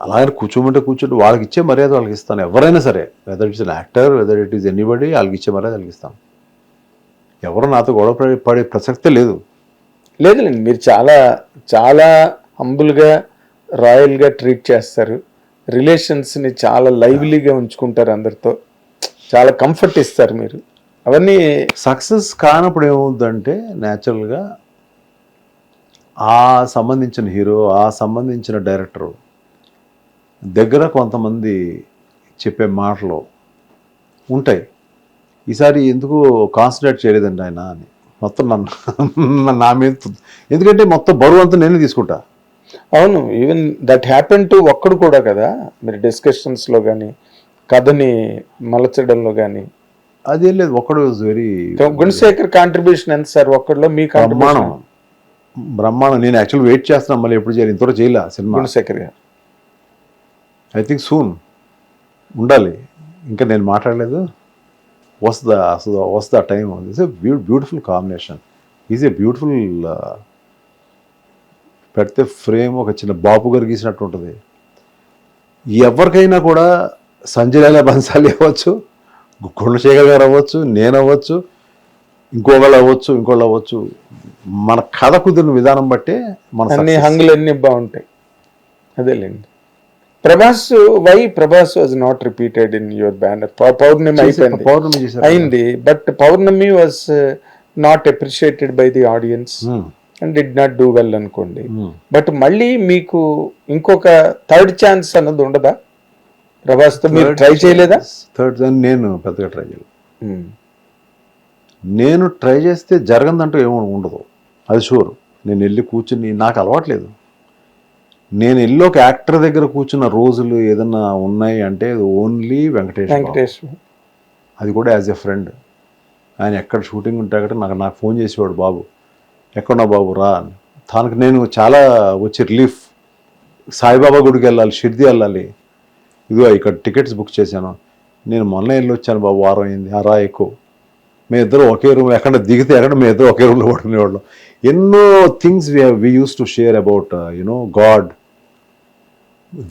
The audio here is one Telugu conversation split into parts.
అలాగని కూర్చోంటే వాళ్ళకి ఇచ్చే మర్యాద వాళ్ళకి ఇస్తాను. ఎవరైనా సరే, whether it's an actor, whether it is anybody, వాళ్ళకి ఇచ్చే మర్యాద వాళ్ళకి ఇస్తాను. ఎవరు నాతో గొడవ పడే ప్రసక్తే లేదు. లేదులేండి, మీరు చాలా చాలా హంబుల్గా, రాయల్గా ట్రీట్ చేస్తారు. రిలేషన్స్ని చాలా లైవ్లీగా ఉంచుకుంటారు, అందరితో చాలా కంఫర్ట్ ఇస్తారు మీరు. అవన్నీ సక్సెస్ కానప్పుడు ఏమవుతుందంటే న్యాచురల్గా ఆ సంబంధించిన హీరో, ఆ సంబంధించిన డైరెక్టరు దగ్గర కొంతమంది చెప్పే మాటలు ఉంటాయి. ఈసారి ఎందుకు కాన్సన్ట్రేట్ చేయలేదండి ఆయన అని మొత్తం నా మీద, ఎందుకంటే మొత్తం బరువు అంతా నేనే తీసుకుంటా. అవును, ఈవెన్ దట్ హ్యాపెన్ టు ఒక్కడు కూడా కదా, మీరు డిస్కషన్స్లో కానీ కథని మలచడంలో కానీ. అదేం లేదు, ఒక్కడు వెరీ గుణశేఖర్ కాంట్రిబ్యూషన్ ఎంత సార్ ఒక్కడిలో? మీ బ్రహ్మాండం. నేను యాక్చువల్ వెయిట్ చేస్తున్నాను, మళ్ళీ ఎప్పుడు చేయాలి, ఇంతవరకు చేయలే సినిమా. గుణశేఖర్ గారు ఐ థింక్ సూన్ ఉండాలి. ఇంకా నేను మాట్లాడలేదు, వస్తుంది ఆ time. It's a beautiful combination. Is a beautiful, పెడితే ఫ్రేమ్ ఒక చిన్న బాపు గారు గీసినట్టు ఉంటుంది. ఎవరికైనా కూడా సంజయ్ లీలా బన్సాలి అవ్వచ్చు, గుణశేఖర్ గారు అవ్వచ్చు, నేను అవ్వచ్చు, ఇంకోళ్ళు అవ్వచ్చు. మన కథ కుదిరిన విధానం బట్టే మన అన్ని హంగులు అన్నీ బాగుంటాయి. అదేలేండి. Prabhas was not repeated in your banner? Pournami అయింది, but Pournami was not appreciated by the audience and did not do well అనుకోండి. బట్ మళ్ళీ మీకు ఇంకొక థర్డ్ ఛాన్స్ అన్నది ఉండదా ప్రభాస్తో? మీరు ట్రై చేయలేదా? నేను పెద్దగా ట్రై చేయలేదు. నేను ట్రై చేస్తే జరగదంటూ ఏమో ఉండదు, అది షూర్. నేను వెళ్ళి కూర్చుని, నాకు అలవాట్లేదు. నేను వెళ్ళి ఒక యాక్టర్ దగ్గర కూర్చున్న రోజులు ఏదన్నా ఉన్నాయి అంటే ఓన్లీ వెంకటేష్. అది కూడా యాజ్ ఎ ఫ్రెండ్. ఆయన ఎక్కడ షూటింగ్ ఉంటే అక్కడ నాకు ఫోన్ చేసేవాడు, బాబు ఎక్కడున్నా బాబు రా అని. తనకు నేను చాలా వచ్చి రిలీఫ్. సాయిబాబా గుడికి వెళ్ళాలి, షిర్ది వెళ్ళాలి, ఇదిగో ఇక్కడ టికెట్స్ బుక్ చేశాను, నేను మొన్న వెళ్ళి వచ్చాను బాబు, వారం అయింది, రా ఎక్కువ. మేము ఇద్దరు ఒకే రూమ్, ఎక్కడ దిగితే ఎక్కడ మేము ఇద్దరు ఒకే రూమ్లో పడుకునేవాళ్ళం. ఎన్నో things we use to share about God.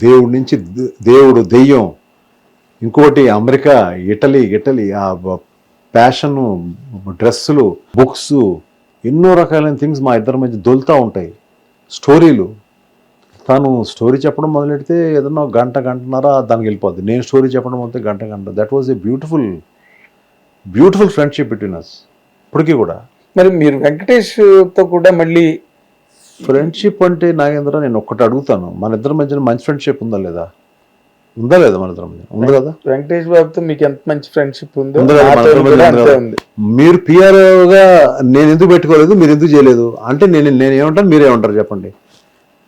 దేవుడి నుంచి దేవుడు, దెయ్యం, ఇంకోటి అమెరికా, ఇటలీ, ఆ ప్యాషను, డ్రెస్సులు, బుక్స్, ఎన్నో రకాలైన థింగ్స్ మా ఇద్దరి మధ్య దొలుతూ ఉంటాయి. స్టోరీలు, తను స్టోరీ చెప్పడం మొదలెడితే ఏదన్నా గంటన్నర దానికి వెళ్ళిపోద్ది. నేను స్టోరీ చెప్పడం మొదలు గంట. That was a beautiful friendship between us ఇప్పటికీ కూడా. మరి మీరు వెంకటేష్తో కూడా మళ్ళీ ఫ్రెండ్షిప్ అంటే నాగేంద్ర, నేను ఒక్కటి అడుగుతాను, మన ఇద్దరి మధ్యన మంచి ఫ్రెండ్షిప్ ఉందా లేదా మన ఇద్దరి మధ్య? ఉంది కదా. వెంకటేష్ బాబుతో మీకు ఎంత మంచి ఫ్రెండ్షిప్ ఉందో మీరు పిఆర్ఓగా నేను ఎందుకు పెట్టుకోలేదు, మీరు ఎందుకు చేయలేదు అంటే నేను ఏమంటాను, మీరేమంటారు చెప్పండి.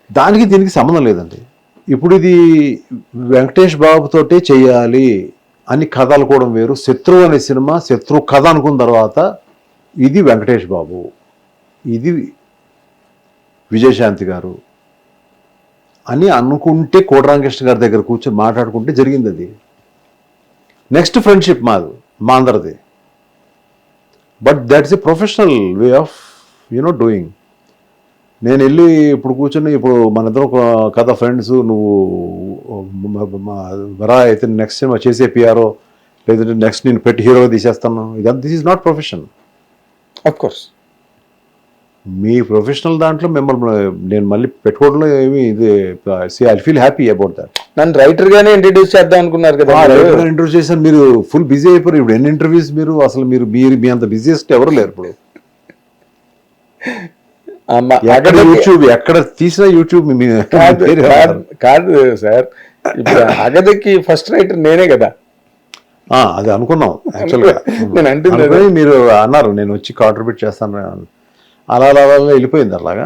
దానికి దీనికి సంబంధం లేదండి. ఇప్పుడు ఇది వెంకటేష్ బాబుతోటే చెయ్యాలి అని కథ అనుకోవడం వేరు. శత్రువు అనే సినిమా శత్రువు కథ అనుకున్న తర్వాత ఇది వెంకటేష్ బాబు, ఇది విజయశాంతి గారు అని అనుకుంటే, కోటరామకృష్ణ గారి దగ్గర కూర్చొని మాట్లాడుకుంటే జరిగింది అది. నెక్స్ట్ ఫ్రెండ్షిప్ మా అందరిది. But that's a professional way of doing. నేను వెళ్ళి ఇప్పుడు కూర్చొని, ఇప్పుడు మన ఇద్దరం కథ ఫ్రెండ్స్, నువ్వు వరా అయితే నెక్స్ట్ సినిమా చేసే పిఆర్ఓ, లేదంటే నెక్స్ట్ నేను పెట్టి హీరోగా తీసేస్తాను, this is not profession. Of course me professional దాంట్లో మిమ్మల్ని నేను మళ్ళీ పెట్టుకోవడంలో ఏమి ఇది, I feel happy about that. నన్ను రైటర్గానే ఇంట్రడ్యూస్ చేద్దాం అనుకున్నారు కదా. రైటర్గా ఇంట్రడ్యూస్ చేశాను, మీరు ఫుల్ బిజీ అయిపోయారు. ఇప్పుడు ఎన్ని ఇంటర్వ్యూస్ మీరు అసలు మీరు మీ అంత బిజీయెస్ట్ ఎవరు లేరు ఇప్పుడు. యూట్యూబ్ ఎక్కడ తీసినా యూట్యూబ్ కాదు సార్. ఇప్పుడు అగదకి ఫస్ట్ రైటర్ నేనే కదా. అది అనుకున్నాం యాక్చువల్గా. నేను అంటే మీరు అన్నారు నేను వచ్చి కాంట్రిబ్యూట్ చేస్తాను, అలా వెళ్ళిపోయింది అలాగా.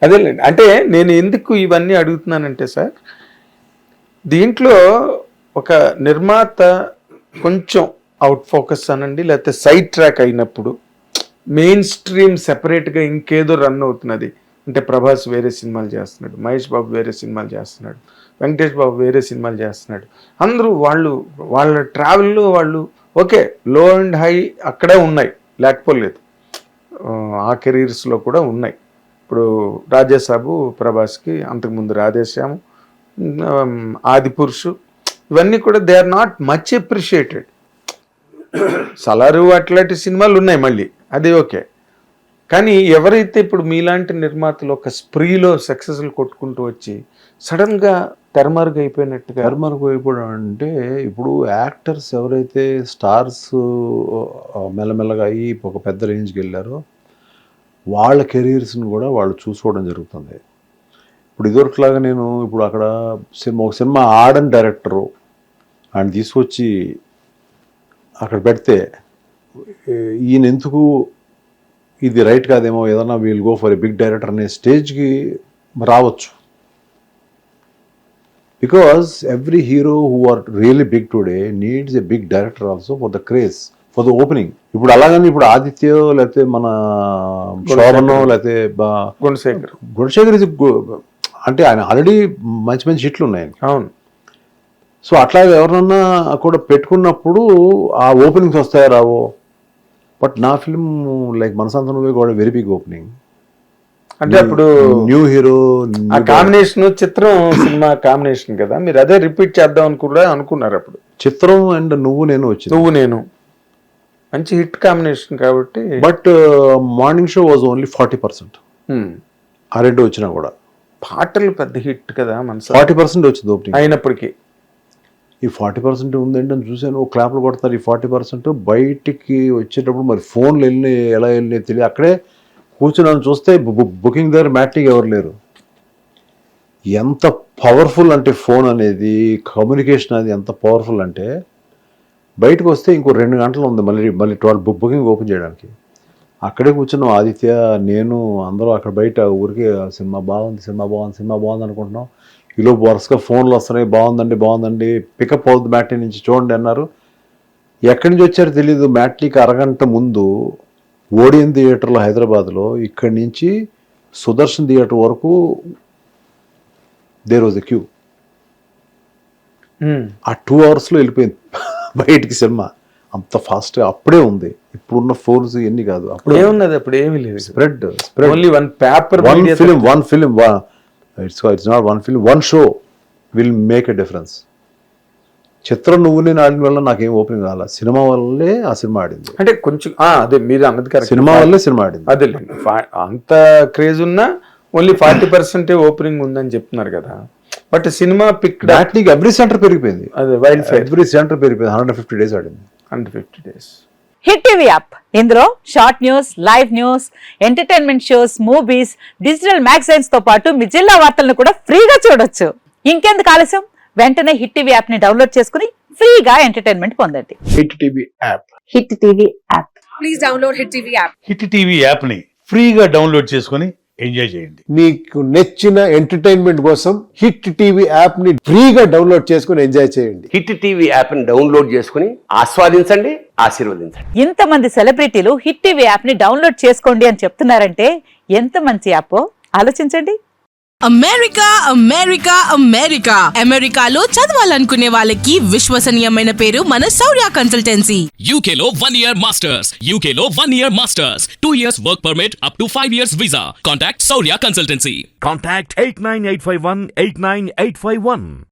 అదేలేండి. అంటే నేను ఎందుకు ఇవన్నీ అడుగుతున్నానంటే సార్, దీంట్లో ఒక నిర్మాత కొంచెం అవుట్ ఫోకస్ అనండి, లేకపోతే సైడ్ ట్రాక్ అయినప్పుడు మెయిన్ స్ట్రీమ్ సెపరేట్గా ఇంకేదో రన్ అవుతున్నది అంటే, ప్రభాస్ వేరే సినిమాలు చేస్తున్నాడు, మహేష్ బాబు వేరే సినిమాలు చేస్తున్నాడు, వెంకటేష్ బాబు వేరే సినిమాలు చేస్తున్నాడు, అందరూ వాళ్ళ ట్రావెల్లో వాళ్ళు ఓకే, లో అండ్ హై అక్కడే ఉన్నాయి, లేకపోలేదు, ఆ కెరీర్స్లో కూడా ఉన్నాయి. ఇప్పుడు రాజేసాబు ప్రభాస్కి, అంతకుముందు రాధేశ్యాము, ఆది పురుషు, ఇవన్నీ కూడా they are not much appreciated. Salaar అట్లాంటి సినిమాలు ఉన్నాయి మళ్ళీ, అది ఓకే. కానీ ఎవరైతే ఇప్పుడు మీలాంటి నిర్మాతలు ఒక స్ప్రీలో సక్సెస్లు కొట్టుకుంటూ వచ్చి సడన్గా తెరమరుగు అయిపోయినట్టుగా. తెరమరుగు అయిపోవడం అంటే ఇప్పుడు యాక్టర్స్ ఎవరైతే స్టార్స్ మెల్లమెల్లగా అయ్యి ఒక పెద్ద రేంజ్కి వెళ్ళారో వాళ్ళ కెరీర్స్ని కూడా వాళ్ళు చూసుకోవడం జరుగుతుంది. ఇప్పుడు ఇదివరకులాగా నేను ఇప్పుడు అక్కడ ఒక సినిమా ఆడని డైరెక్టరు ఆయన తీసుకొచ్చి అక్కడ పెడితే ఈయన ఎందుకు ఇది రైట్ కాదేమో, ఏదన్నా we'll go for a big director అనే స్టేజ్కి రావచ్చు. Because every hero who are really big today needs a big director also for the craze, for the opening. ఇప్పుడు అలాగని ఇప్పుడు ఆదిత్య లేకపోతే మన శోభనో లేకపోతే గుణశేఖర్ ఇది అంటే ఆయన ఆల్రెడీ మంచి మంచి హిట్లు ఉన్నాయి. అవును. సో అట్లాగే ఎవరన్నా కూడా పెట్టుకున్నప్పుడు ఆ ఓపెనింగ్స్ వస్తాయో రావో. బట్ నా ఫిల్మ్ లైక్ మనసంత నువ్వే కూడా వెరీ బిగ్ ఓపెనింగ్. అంటే అప్పుడు న్యూ హీరో ఆ కాంబినేషన్ చిత్రం సినిమా కాంబినేషన్ కదా, మీరు అదే రిపీట్ చేద్దాం అని కూడా అనుకున్నారు అప్పుడు. చిత్రం అండ్ నువ్వు నేను వచ్చింది. నువ్వు నేను మంచి హిట్ కాంబినేషన్ కాబట్టి. But morning show was only 40%. ఆ రెండు వచ్చినా కూడా పాటలు పెద్ద హిట్ కదా మనసు. 40% వచ్చింది ఓపెనింగ్ అయినప్పటికీ. ఈ 40% ఉందంటే అని చూశాను, క్లాప్లు కొడతారు. ఈ 40% బయటికి వచ్చేటప్పుడు మరి ఫోన్లు వెళ్ళినాయి ఎలా వెళ్ళినాయి తెలియదు. అక్కడే కూర్చున్నాను చూస్తే బుకింగ్ దగ్గర మ్యాట్కి ఎవరు లేరు. ఎంత పవర్ఫుల్ అంటే ఫోన్ అనేది, కమ్యూనికేషన్ అది ఎంత పవర్ఫుల్ అంటే బయటకు వస్తే ఇంకో 2 గంటలు ఉంది మళ్ళీ 12 బుకింగ్ ఓపెన్ చేయడానికి. అక్కడే కూర్చున్నాం ఆదిత్య నేను అందరూ అక్కడ బయట ఊరికి సినిమా బాగుంది అనుకుంటున్నాం. ఈలోపు వరుసగా ఫోన్లు వస్తున్నాయి, బాగుందండి పికప్ అవుతుంది మ్యాట్నీ నుంచి చూడండి అన్నారు. ఎక్కడి నుంచి వచ్చారో తెలియదు. మ్యాట్లీకి అరగంట ముందు ఓడియన్ థియేటర్లో హైదరాబాద్లో ఇక్కడి నుంచి సుదర్శన్ థియేటర్ వరకు దేర్ వాజ్ ఎ క్యూ. ఆ 2 అవర్స్లో వెళ్ళిపోయింది బయటికి సినిమా. అంత ఫాస్ట్గా అప్పుడే ఉంది. ఇప్పుడున్న ఫోన్స్ ఎన్ని కాదు, అప్పుడే ఉన్నది. అప్పుడు ఏమీ లేదు. Spread only one paper, one film it's not one film, one show will make a difference. చిత్రం నువ్వు నేను ఆడిన వల్ల నాకేం ఓపెనింగ్ రాలా, సినిమా వల్లే ఆ సినిమా ఆడింది. అంటే కొంచెం అదే మీరు అన్నది కరెక్ట్, సినిమా వల్లే సినిమా ఆడింది. అదే అంత క్రేజ్ ఉన్నా ఓన్లీ 40% ఓపెనింగ్ ఉందని చెప్తున్నారు కదా. But cinema pick every centre పెరిగిపోయింది. అదే వైల్డ్ ఫైర్ ఎవ్రీ సెంటర్ పెరిగిపోయింది. 150 days ఆడింది. 150 days. హిట్ టీవీ యాప్, ఇందులో short news, live news, entertainment shows, movies, digital magazines తో పాటు మీ జిల్లా వార్తలను కూడా ఫ్రీగా చూడొచ్చు. ఇంకెందుకు ఆలస్యం, వెంటనే హిట్ టీవీ యాప్ ని డౌన్లోడ్ చేసుకుని ఫ్రీగా ఎంటర్టైన్మెంట్ పొందండి. Hit TV app. Hit TV app. Please download hit TV app. Hit TV app ని ఫ్రీగా డౌన్లోడ్ చేసుకొని ఎంజాయ్ చేయండి. మీకు నచ్చిన ఎంటర్టైన్మెంట్ కోసం హిట్ టీవీ యాప్ ని ఫ్రీగా డౌన్లోడ్ చేసుకుని ఎంజాయ్ చేయండి. హిట్ టీవీ యాప్ ని డౌన్లోడ్ చేసుకుని ఆస్వాదించండి, ఆశీర్వదించండి. ఇంతమంది సెలబ్రిటీలు హిట్ టీవీ యాప్ ని డౌన్లోడ్ చేసుకోండి అని చెప్తున్నారంటే ఎంత మంచి యాప్ ఆలోచించండి. అమెరికా అమెరికా అమెరికా అమెరికాలో చదవాలనుకునే వాళ్ళకి విశ్వసనీయమైన పేరు మన శౌర్య కన్సల్టెన్సీ. UK లో 1 year masters, UK లో 1 year masters, 2 years work permit up to 5 years visa. Contact Saurya Consultancy. Contact 89851 89851.